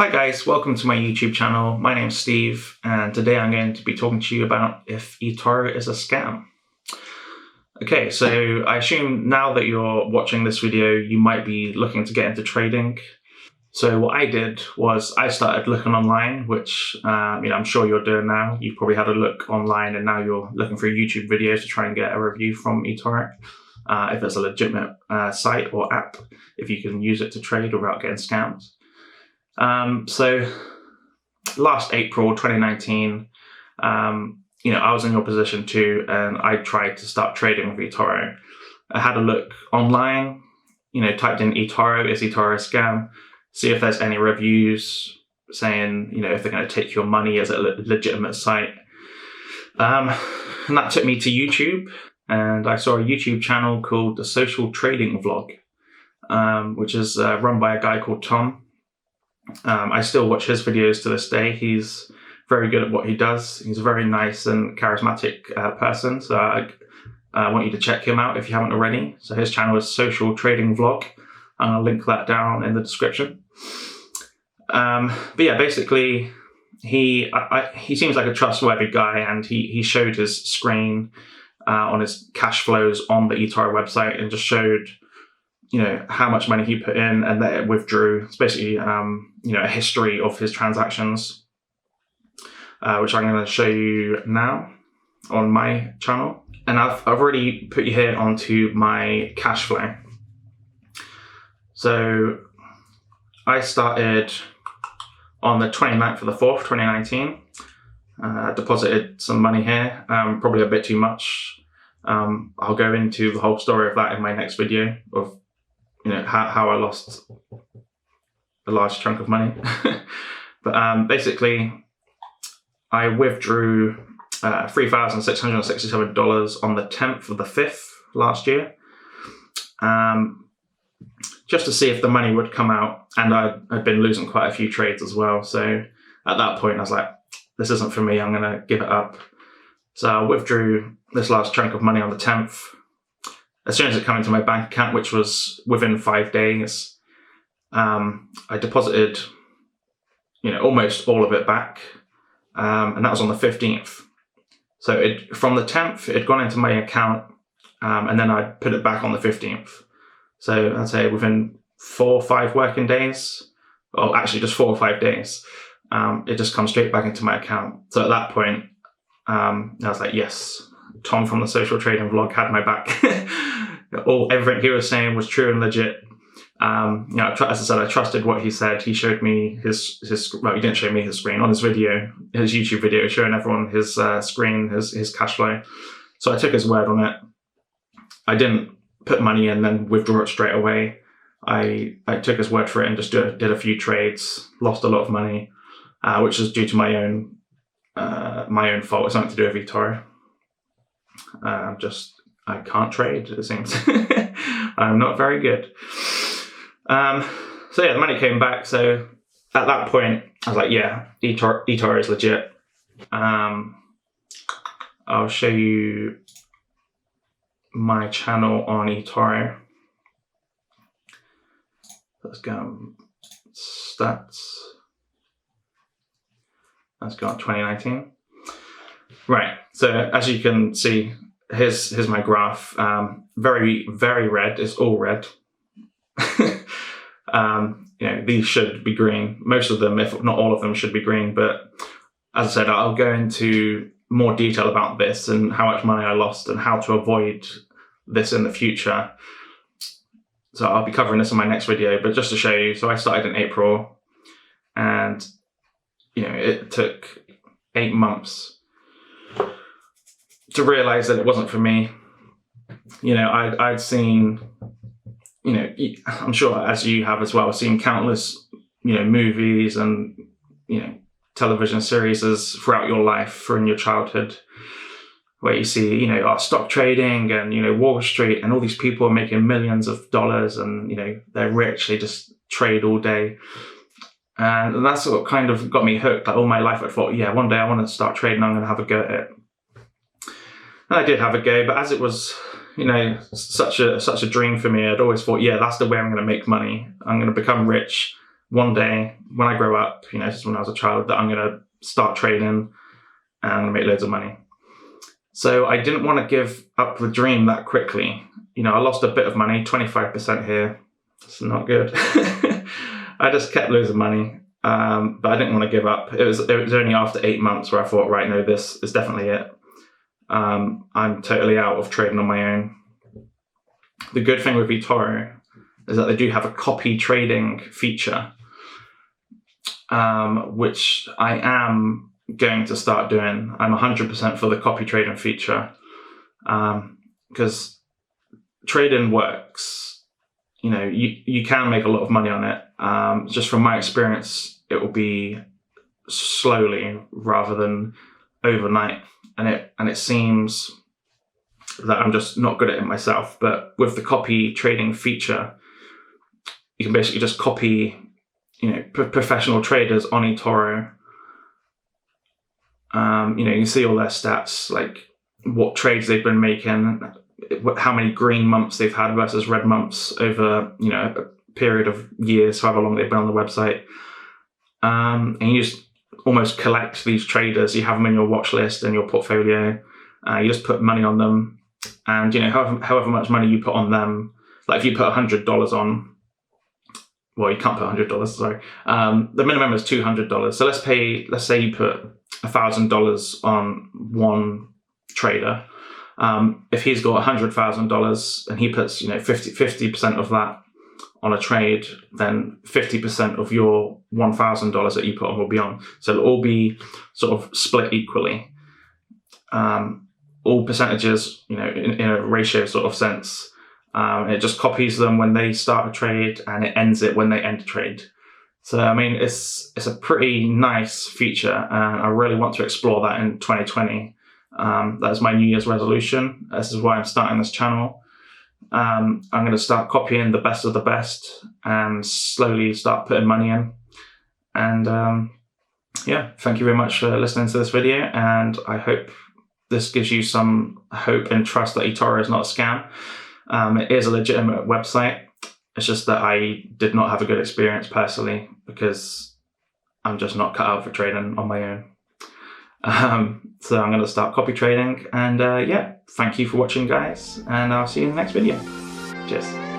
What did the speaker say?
Hi guys, welcome to my YouTube channel. My name's Steve, and today I'm going to be talking to you about if eToro is a scam. Okay, so I assume now that you're watching this video, you might be looking to get into trading. So what I did was I started looking online, which I'm sure you're doing now. You've probably had a look online and now you're looking for YouTube videos to try and get a review from eToro. If it's a legitimate site or app, if you can use it to trade without getting scammed. So last April 2019, I was in your position too, and I tried to start trading with eToro. I had a look online, typed in eToro, is eToro a scam? See if there's any reviews saying, if they're going to take your money as a legitimate site. And that took me to YouTube, and I saw a YouTube channel called The Social Trading Vlog, which is run by a guy called Tom. I still watch his videos to this day. He's very good at what he does. He's a very nice and charismatic person. So I want you to check him out if you haven't already. So his channel is Social Trading Vlog, and I'll link that down in the description. But yeah, basically, he seems like a trustworthy guy, and he showed his screen on his cash flows on the eToro website and just showed how much money he put in and that it withdrew. It's basically, a history of his transactions, which I'm going to show you now on my channel. And I've already put you here onto my cash flow. So I started on the 29th of the 4th, 2019. Deposited some money here, probably a bit too much. I'll go into the whole story of that in my next video of how I lost a large chunk of money. But basically, I withdrew $3,667 on the 10th of the 5th last year, just to see if the money would come out. And I'd been losing quite a few trades as well. So at that point, I was like, this isn't for me. I'm going to give it up. So I withdrew this last chunk of money on the 10th. As soon as it came into my bank account, which was within 5 days, I deposited, almost all of it back, and that was on the 15th. So from the 10th, it had gone into my account, and then I put it back on the 15th. So I'd say within 4 or 5 working days, or actually just 4 or 5 days, it just comes straight back into my account. So at that point, I was like, yes, Tom from the Social Trading Vlog had my back. Everything he was saying was true and legit. As I said, I trusted what he said. He showed me his well, he didn't show me his screen on his video, his YouTube video, showing everyone his screen, his cash flow. So I took his word on it. I didn't put money in, then withdraw it straight away. I took his word for it and just did a few trades, lost a lot of money, which is due to my own fault. It's nothing to do with eToro. I can't trade, it seems. I'm not very good. So yeah, the money came back. So at that point, I was like, yeah, eToro is legit. I'll show you my channel on eToro. Let's go on stats. Let's go on 2019. Right, so as you can see, here's my graph. Very, very red. It's all red. These should be green. Most of them, if not all of them, should be green. But as I said, I'll go into more detail about this and how much money I lost and how to avoid this in the future. So I'll be covering this in my next video. But just to show you, so I started in April, and it took 8 months to realize that it wasn't for me. I'd seen, I'm sure as you have as well, seen countless, movies and, television series throughout your life or in your childhood, where you see, stock trading and, Wall Street, and all these people are making millions of dollars and, they're rich, they just trade all day. And that's what kind of got me hooked. Like all my life I thought, yeah, one day I want to start trading, I'm going to have a go at it. And I did have a go, but as it was, such a dream for me, I'd always thought, yeah, that's the way I'm going to make money. I'm going to become rich one day when I grow up, this is when I was a child, that I'm going to start trading and I'm going to make loads of money. So I didn't want to give up the dream that quickly. I lost a bit of money, 25% here. It's not good. I just kept loads of money, but I didn't want to give up. It was only after 8 months where I thought, right, no, this is definitely it. I'm totally out of trading on my own. The good thing with eToro is that they do have a copy trading feature, which I am going to start doing. I'm 100% for the copy trading feature, because trading works. You can make a lot of money on it. Just from my experience, it will be slowly rather than overnight, and it seems that I'm just not good at it myself. But with the copy trading feature, you can basically just copy, professional traders on eToro. You can see all their stats, like what trades they've been making, how many green months they've had versus red months over, a period of years, however long they've been on the website. And you just almost collect these traders. You have them in your watch list and your portfolio. You just put money on them, and however much money you put on them. Like if you put $100 on, well, you can't put $100. Sorry, the minimum is $200. So let's say you put $1,000 on one trader. If he's got $100,000 and he puts 50% of that on a trade, then 50% of your $1,000 that you put on will be on. So it'll all be sort of split equally. All percentages, in a ratio sort of sense. It just copies them when they start a trade and it ends it when they end a trade. So, it's a pretty nice feature, and I really want to explore that in 2020. That's my New Year's resolution. This is why I'm starting this channel. I'm going to start copying the best of the best and slowly start putting money in. And thank you very much for listening to this video, and I hope this gives you some hope and trust that eToro is not a scam. It is a legitimate website. It's just that I did not have a good experience personally, because I'm just not cut out for trading on my own. So I'm going to start copy trading, and thank you for watching, guys, and I'll see you in the next video. Cheers.